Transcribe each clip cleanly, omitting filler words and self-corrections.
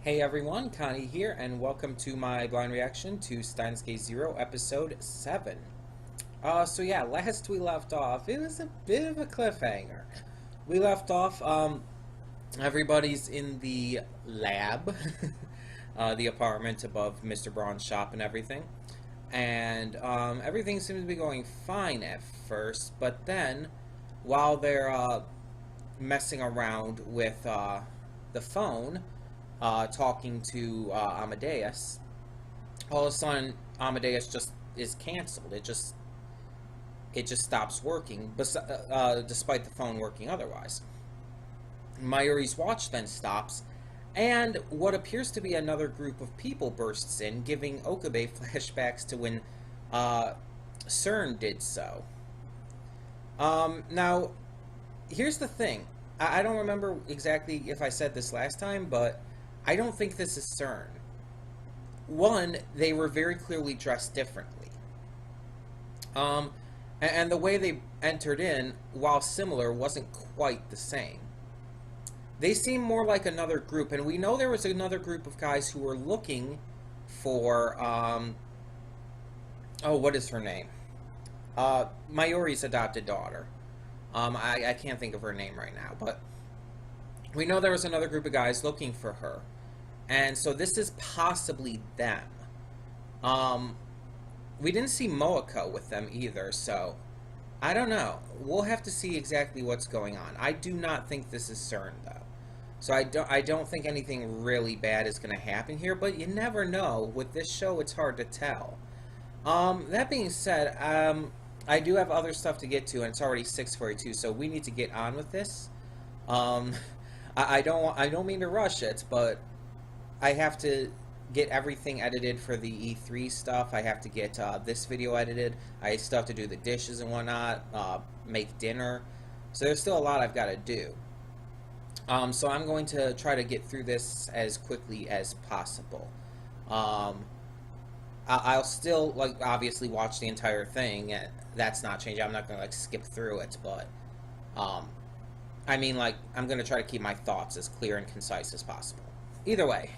Hey everyone, Connie here, and welcome to my blind reaction to Steins Gate 0, Episode 7. So yeah, last we left off, it was a bit of a cliffhanger. We left off, everybody's in the lab, the apartment above Mr. Braun's shop and everything. And, everything seems to be going fine at first, but then, while they're, messing around with, the phone, talking to Amadeus, all of a sudden Amadeus just is canceled. It just stops working, despite the phone working otherwise. Mayuri's watch then stops, and what appears to be another group of people bursts in, giving Okabe flashbacks to when CERN did so. Now, here's the thing. I don't remember exactly if I said this last time, but I don't think this is CERN. One, they were very clearly dressed differently. And the way they entered in, while similar, wasn't quite the same. They seem more like another group, and we know there was another group of guys who were looking for, oh, what is her name? Mayuri's adopted daughter. I can't think of her name right now, but we know there was another group of guys looking for her. And so this is possibly them. We didn't see Moako with them either, so I don't know. We'll have to see exactly what's going on. I do not think this is CERN, though. So I don't think anything really bad is going to happen here, but you never know. With this show, it's hard to tell. That being said, I do have other stuff to get to, and it's already 6:42, so we need to get on with this. I don't mean to rush it, but I have to get everything edited for the E3 stuff. I have to get this video edited. I still have to do the dishes and whatnot, make dinner. So there's still a lot I've got to do. So I'm going to try to get through this as quickly as possible. I'll still, obviously watch the entire thing. That's not changing. I'm not going to, skip through it, but, I mean, I'm going to try to keep my thoughts as clear and concise as possible. Either way.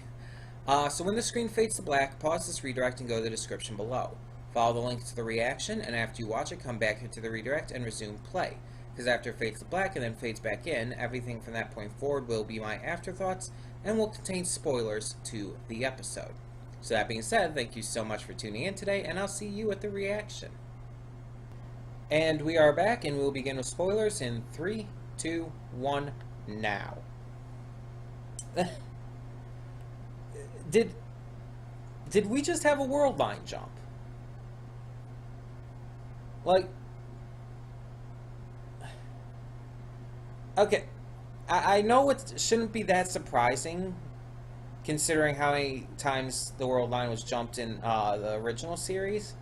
So when the screen fades to black, pause this redirect and go to the description below. Follow the link to the reaction, and after you watch it, come back into the redirect and resume play. Because after it fades to black and then fades back in, everything from that point forward will be my afterthoughts and will contain spoilers to the episode. So that being said, thank you so much for tuning in today, and I'll see you at the reaction. And we are back, and we'll begin with spoilers in 3, 2, 1, now. Did we just have a world line jump? Okay, I know it shouldn't be that surprising, considering how many times the world line was jumped in the original series.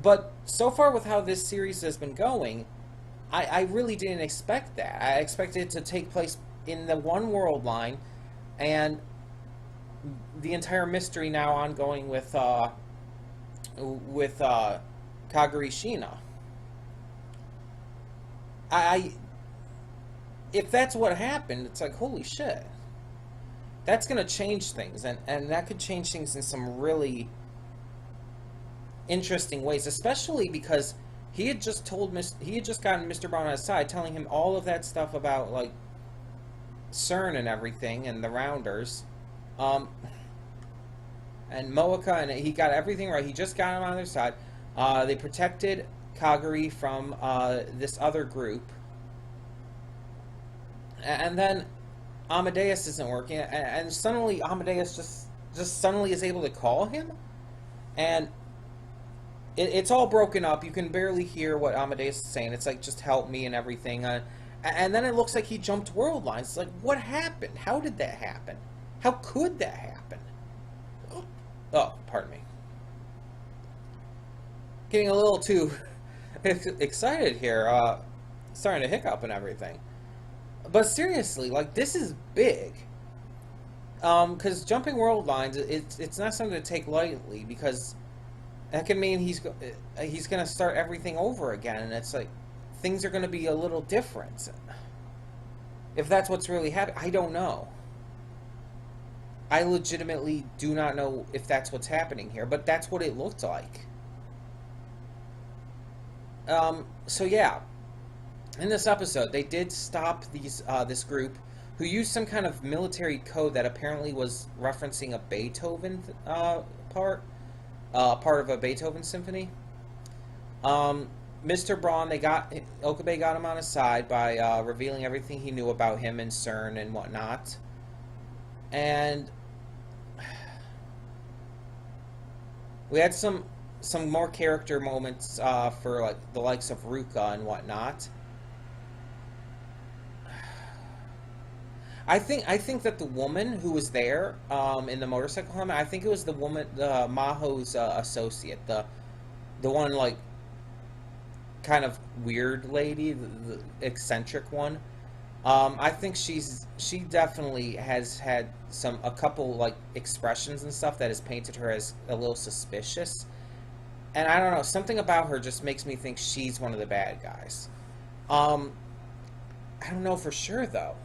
But so far with how this series has been going, I really didn't expect that. I expected it to take place in the one world line, and the entire mystery now ongoing with Kaguri Shina. If that's what happened, it's like, holy shit. That's gonna change things, and that could change things in some really interesting ways, especially because he had just gotten Mr. Braun on his side, telling him all of that stuff about CERN and everything and the Rounders. And Moaka, and he got everything right. He just got him on their side. They protected Kaguri from this other group. And then Amadeus isn't working, and suddenly Amadeus just suddenly is able to call him, and it's all broken up. You can barely hear what Amadeus is saying. It's like, just help me and everything. And then it looks like he jumped world lines. It's like, what happened? How did that happen? How could that happen? Oh, pardon me. Getting a little too excited here. Starting to hiccup and everything. But seriously, this is big. Because jumping world lines, it's not something to take lightly, because that can mean he's going to start everything over again, and it's like, things are going to be a little different. If that's what's really happening, I don't know. I legitimately do not know if that's what's happening here, but that's what it looked like. So yeah, in this episode, they did stop this group who used some kind of military code that apparently was referencing a Beethoven part, part of a Beethoven symphony. Um, Mr. Braun, Okabe got him on his side by revealing everything he knew about him and CERN and whatnot, and we had some more character moments for like the likes of Ruka and whatnot. I think that the woman who was there in the motorcycle helmet, I think it was the woman, the Maho's associate, the one like kind of weird lady, the eccentric one. I think she definitely has had a couple like expressions and stuff that has painted her as a little suspicious. And I don't know, something about her just makes me think she's one of the bad guys. Um, I don't know for sure though.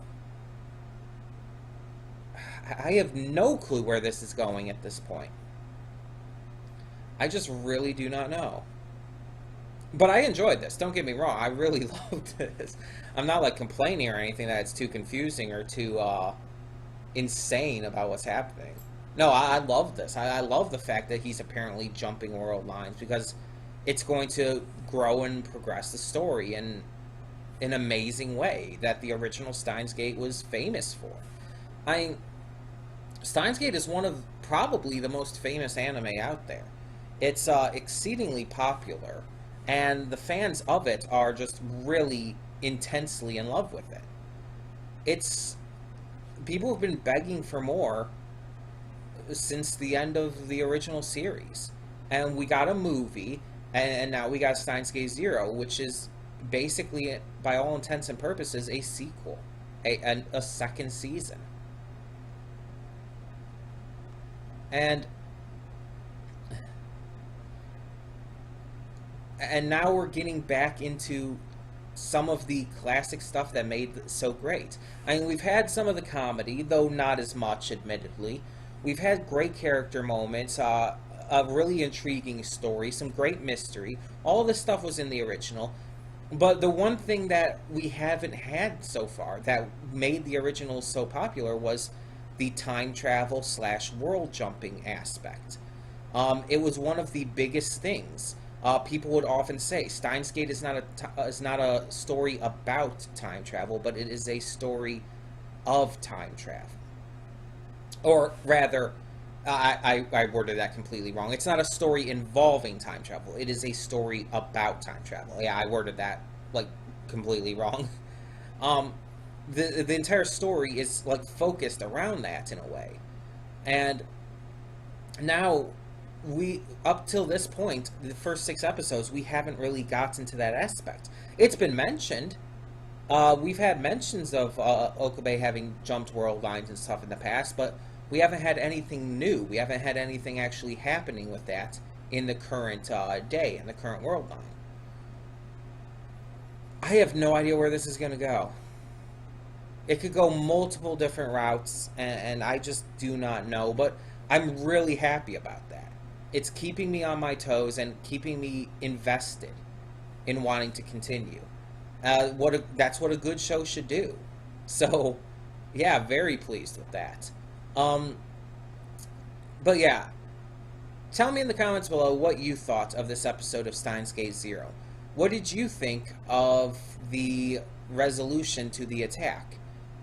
I have no clue where this is going at this point. I just really do not know. But I enjoyed this. Don't get me wrong. I really loved this. I'm not like complaining or anything that it's too confusing or too insane about what's happening. No, I love this. I love the fact that he's apparently jumping world lines because it's going to grow and progress the story in an amazing way that the original Steins Gate was famous for. I mean, Steins Gate is one of probably the most famous anime out there. It's exceedingly popular, and the fans of it are just really intensely in love with it. It's People have been begging for more since the end of the original series, and we got a movie, and now we got Steins Gate Zero, which is basically, by all intents and purposes, a sequel, a second season. And now we're getting back into some of the classic stuff that made it so great. I mean, we've had some of the comedy, though not as much, admittedly. We've had great character moments, a really intriguing story, some great mystery. All this stuff was in the original. But the one thing that we haven't had so far that made the original so popular was the time travel slash world jumping aspect. It was one of the biggest things. People would often say Steins Gate is not a story about time travel, but it is a story of time travel. Or rather, I worded that completely wrong. It's not a story involving time travel. It is a story about time travel. Yeah, I worded that like completely wrong. Um, the entire story is like focused around that in a way, and now we up till this point, the first 6 episodes, we haven't really gotten to that aspect. It's been mentioned. We've had mentions of Okabe having jumped world lines and stuff in the past, but we haven't had anything new. We haven't had anything actually happening with that in the current day, in the current world line. I have no idea where this is going to go. It could go multiple different routes, and I just do not know, but I'm really happy about that. It's keeping me on my toes and keeping me invested in wanting to continue. That's what a good show should do. So, yeah, very pleased with that. Um, but yeah, tell me in the comments below what you thought of this episode of Steins Gate Zero. What did you think of the resolution to the attack?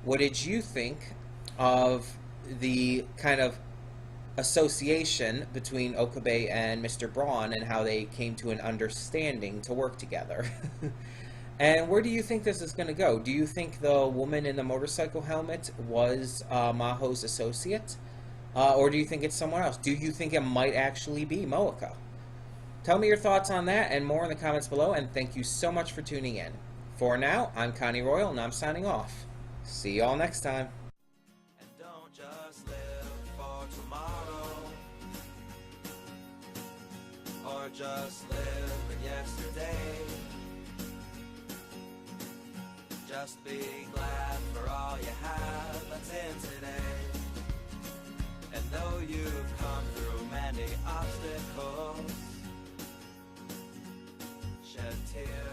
What did you think of the kind of association between Okabe and Mr. Braun and how they came to an understanding to work together? And where do you think this is going to go? Do you think the woman in the motorcycle helmet was Maho's associate? Or do you think it's someone else? Do you think it might actually be Moeka? Tell me your thoughts on that and more in the comments below, and thank you so much for tuning in. For now, I'm Connie Royal, and I'm signing off. See you all next time. And don't just live for tomorrow, or just live in yesterday. Just be glad for all you have that's in today. obstacles, shed tears.